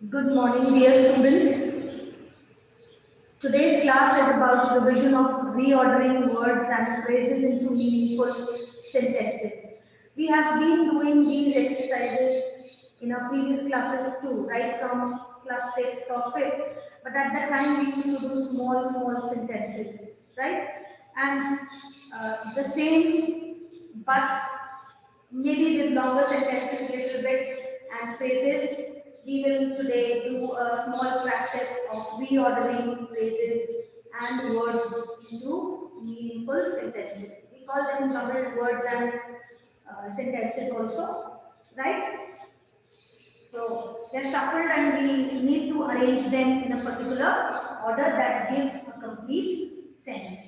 Good morning, dear students. Today's class is about revision of reordering words and phrases into meaningful sentences. We have been doing these exercises in our previous classes too, right from class 6th or 5th. But at that time, we used to do small sentences, right? And the same, but maybe with longer sentences little bit and phrases. We will today do a small practice of reordering phrases and words into meaningful sentences. We call them jumbled words and sentences also, right? So they're shuffled and we need to arrange them in a particular order that gives a complete sense.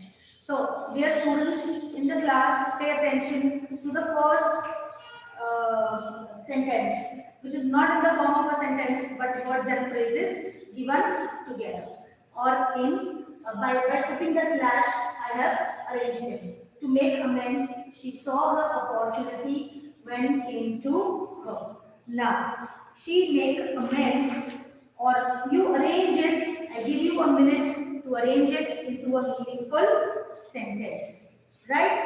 So dear students in the class, pay attention to the first sentence, which is not in the form of a sentence but words and phrases given together. Or in by putting the slash, I have arranged them. To make amends, she saw her opportunity when came to her. Now, she make amends, or you arrange it. I give you a minute to arrange it into a meaningful sentence. Right?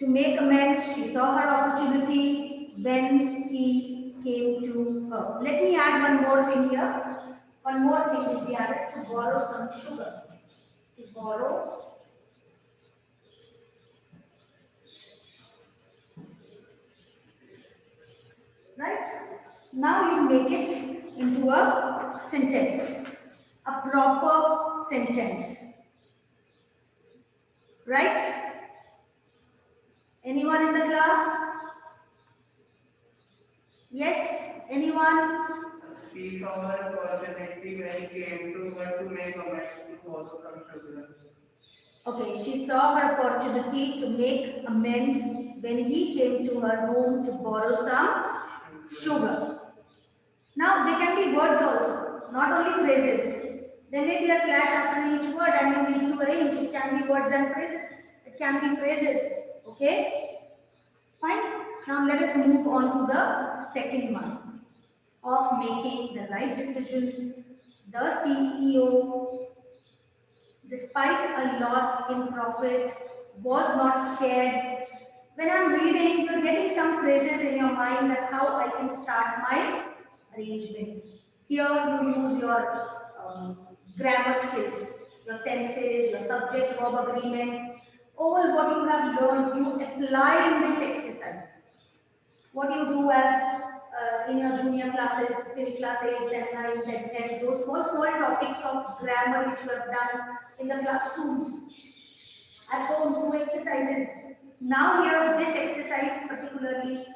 To make amends, she saw her opportunity when he came to her. Let me add one more thing here. One more thing will be added: to borrow some sugar. To borrow, right? Now you make it into a sentence, a proper sentence, right? Anyone in the class? Yes? Anyone? She saw her opportunity when he came to her to make amends to follow some sugar. Okay, she saw her opportunity to make amends when he came to her home to borrow some sugar. Now, they can be words also, not only phrases. There may be a slash after each word and you need to arrange. It can be words and phrases. It can be phrases. Okay? Fine. Now, let us move on to the second one of making the right decision. The CEO, despite a loss in profit, was not scared. When I'm reading, you're getting some phrases in your mind that how I can start my arrangement. Here you use your grammar skills, your tenses, your subject verb agreement, all what you have learned, you apply in this exercise. What you do as in your junior classes, till class 8, 10, 9, 10, 10, those small topics of grammar which you have done in the classrooms at home, do exercises. Now here, this exercise particularly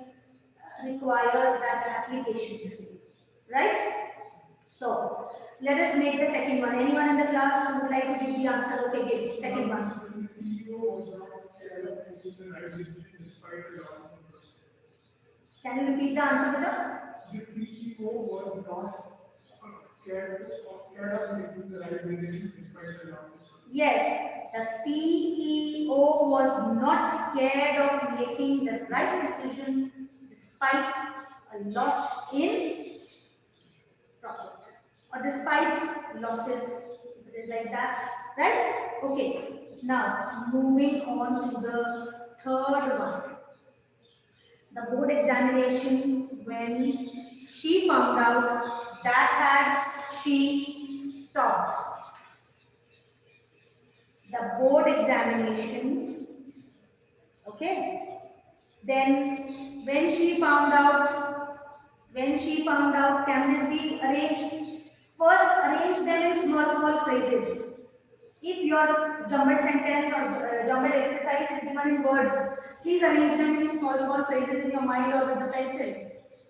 requires that application skill, right? So, let us make the second one. Anyone in the class who would like to give the answer? Okay, give second one. Can you repeat the answer, Peter? The CEO was not scared of making the right decision despite the loss. Yes, the CEO was not scared of making the right decision despite a loss in profit or despite losses. If it is like that, right? Okay, now moving on to the third one, the board examination, when she found out that had she stopped. The board examination, okay, then when she found out, can this be arranged? First, arrange them in small phrases. If your jumbled sentence or jumbled exercise is given in words, please arrange them in small phrases in your mind or with the pencil.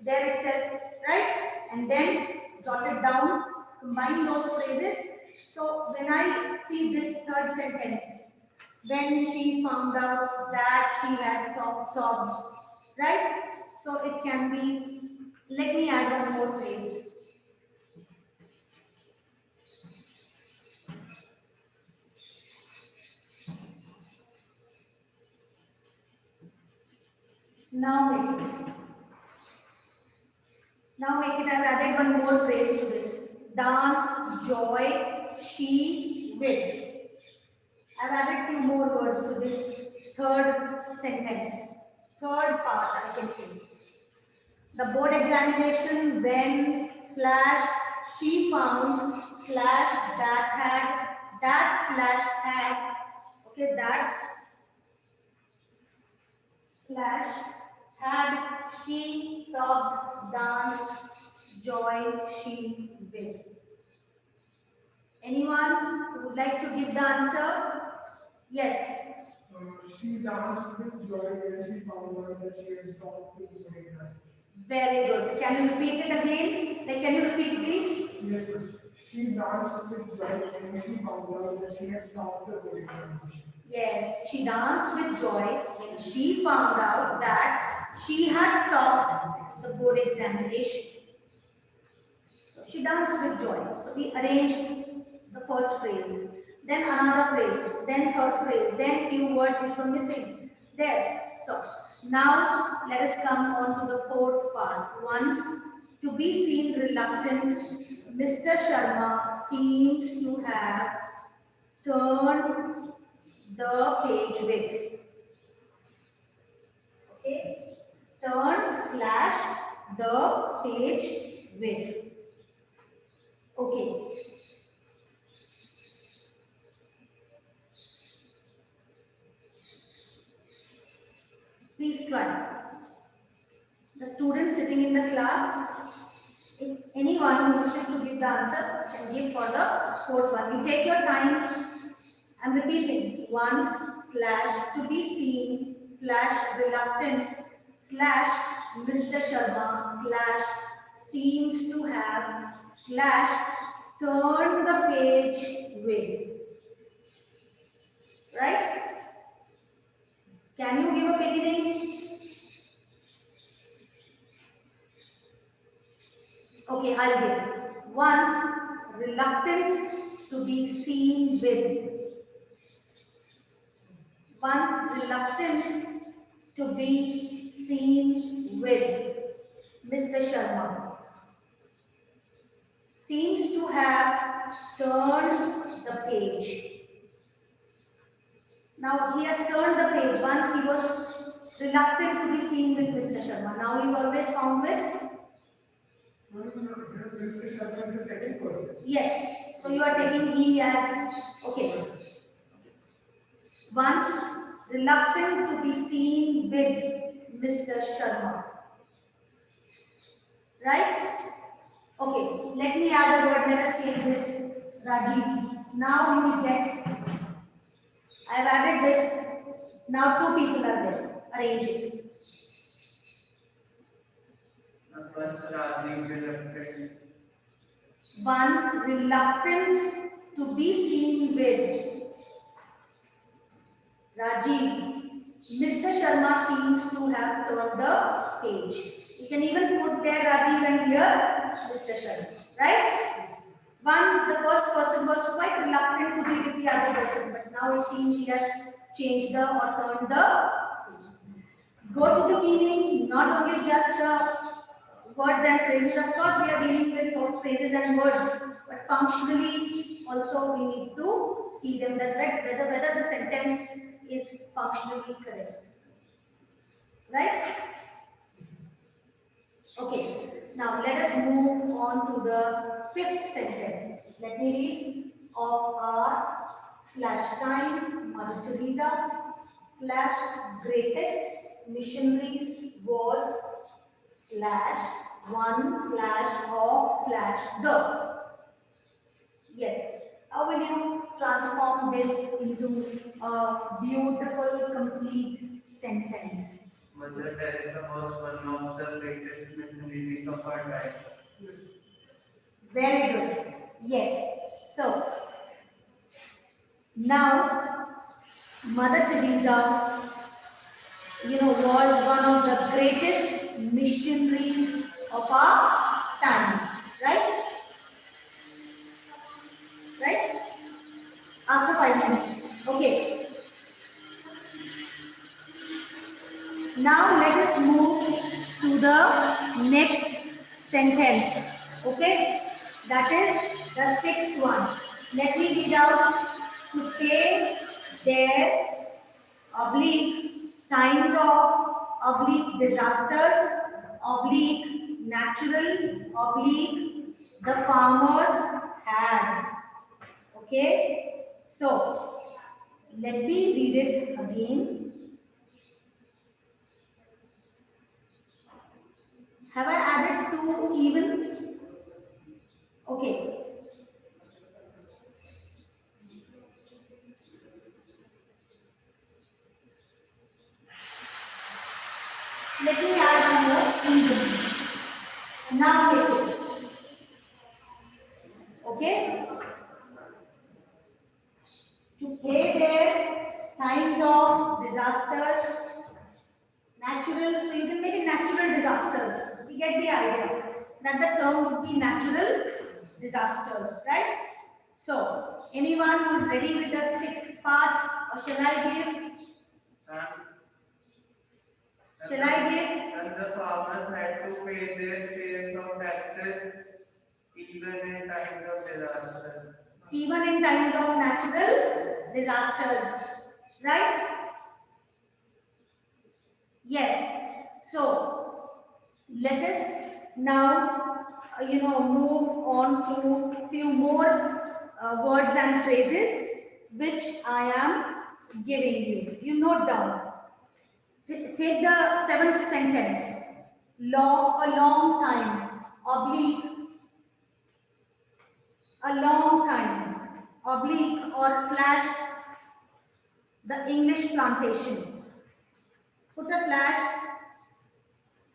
There itself, right? And then jot it down, combine those phrases. So when I see this third sentence, when she found out that she had sobbed, right? So it can be, let me add one more phrase. Now make it. make it, I've added one more phrase to this. Dance, joy, she will. I've added few more words to this third sentence, third part I can say. The board examination when slash she found slash that slash had, okay, that slash had she talked, danced, joy, she will. Anyone who would like to give the answer? Yes. She danced with joy when she found out that she had talked to the exam. Very good. Can you repeat it again? Like, can you repeat, please? Yes, sir. She danced with joy when she found out that she had talked to the examination. Yes, she danced with joy when she found out that she had topped the board examination. So she danced with joy. So we arranged the first phrase, then another phrase, then third phrase, then few words which were missing. There. So now let us come on to the fourth part. Once to be seen reluctant, Mr. Sharma seems to have turned the page with. Okay, turned slash the page with. Okay. Please try. The student sitting in the class, if anyone who wishes to give the answer, can give for the fourth one. You take your time. I'm repeating. Once slash to be seen slash reluctant slash Mr. Sharma slash seems to have slash turn the page with. Right? Can you give a beginning? Okay, I'll give. Once reluctant to be seen with. Once reluctant to be seen with Mr. Sharma. Seems to have turned the page. Now he has turned the page. Once he was reluctant to be seen with Mr. Sharma. Now he is always found with? Mr. Sharma is the second person. Yes. So you are taking he as, okay. Once reluctant to be seen with Mr. Sharma. Right? Okay, let me add a word. Let us take this Rajiv. Now you will get, I have added this. Now two people are there. Arrange it. Once reluctant to be seen with Rajiv, Mr. Sharma seems to have turned the page. You can even put there Rajiv and here Mr. Sharma, right? Once the first person was quite reluctant to be with the other person, but now it seems he has changed the or turned the page. Go to the meaning, not only just words and phrases. Of course, we are dealing with both phrases and words, but functionally also we need to see them that whether the sentence is functionally correct. Right? Okay. Now let us move on to the fifth sentence. Let me read. Of our slash time Mother Teresa slash greatest missionaries was slash one slash of slash the. Yes. How will you transform this into a beautiful, complete sentence? Mother Teresa was one of the greatest missionaries of our time. Very good. Yes. So, now Mother Teresa, was one of the greatest missionaries of our time. Right? Right? After 5 minutes. Okay. Now let us move to the next sentence. Okay, that is the sixth one. Let me read out. To pay their oblique times of oblique disasters oblique natural oblique the farmers had. Okay, so let me read it again. Have I added two even? Okay. Let me add one more even. Now get it. Okay. To pay their times of disasters, natural, so you can make it natural disasters. We get the idea that the term would be natural disasters, right? So, anyone who's ready with the sixth part, or shall I give? Shall I give? And the farmers had to pay their shares of taxes even in times of disaster. Even in times of natural disasters, right? Yes. So let us now, move on to few more words and phrases which I am giving you. You note down. Take the seventh sentence. A long time. Oblique, a long time. Oblique or slash the English plantation. Put a slash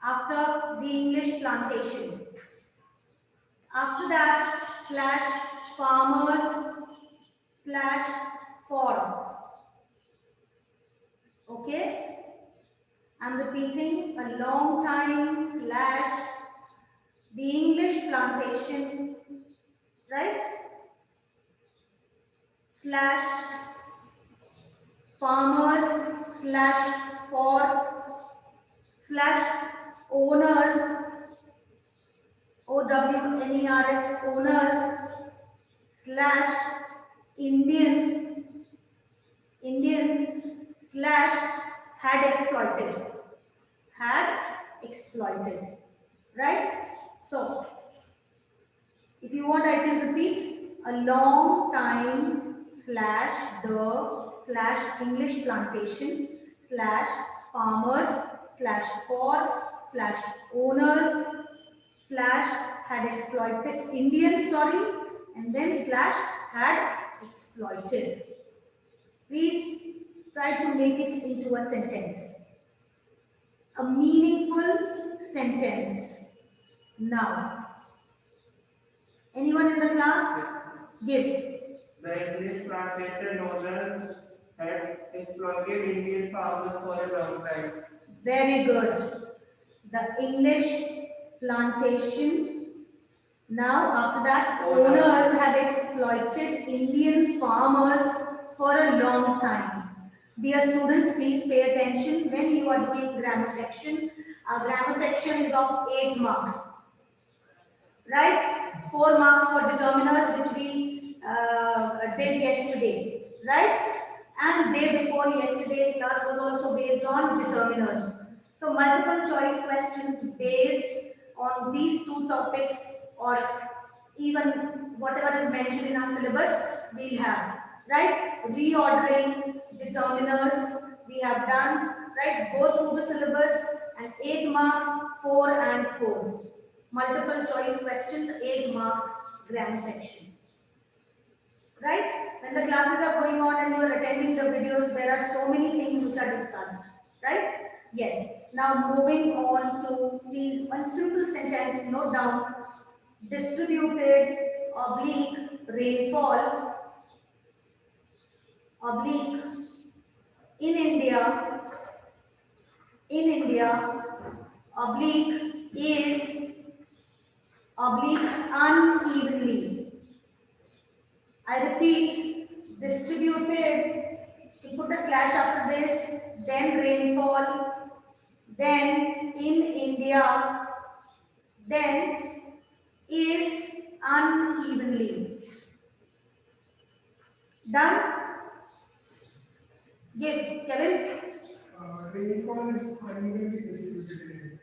after the English plantation. After that, slash farmers, slash for. Okay? I'm repeating, a long time, slash the English plantation, right? Slash farmers, slash for, slash owners, OWNERS, owners, slash Indian, slash had exploited, right? So, if you want, I can repeat, a long time, slash the, slash English plantation, slash farmers, slash for, slash owners, slash had exploited, and then slash had exploited. Please try to make it into a sentence. A meaningful sentence. Now, anyone in the class? Give. The English plantation owners had exploited Indian farmers for a long time. Very good. The English plantation. Now, after that, owners had exploited Indian farmers for a long time. Dear students, please pay attention when you are doing grammar section. Our grammar section is of 8 marks. Right? 4 marks for determiners, which we did yesterday. Right? And day before yesterday's class was also based on determiners. So multiple choice questions based on these two topics, or even whatever is mentioned in our syllabus, we'll have. Right? Reordering, determiners, we have done. Right? Go through the syllabus, and 8 marks, 4 and 4. Multiple choice questions, 8 marks, grammar section. Right? When the classes are going on and you are attending the videos, there are so many things which are discussed. Right? Yes. Now moving on to, please, one simple sentence, note down. Distributed oblique rainfall oblique in India oblique is oblique unevenly. I repeat, distributed, you put a slash after this, then rainfall, then in India, then is unevenly. Done? Give, Kevin. Rainfall is unevenly distributed in India.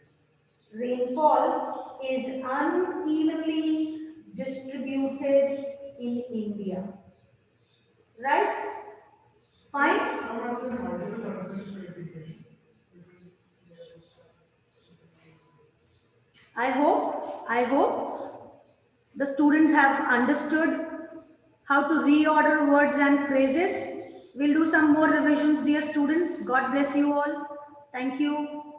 Rainfall is unevenly distributed in India. Right? Fine? How about the multiple answers to every question? I hope the students have understood how to reorder words and phrases. We'll do some more revisions, dear students. God bless you all. Thank you.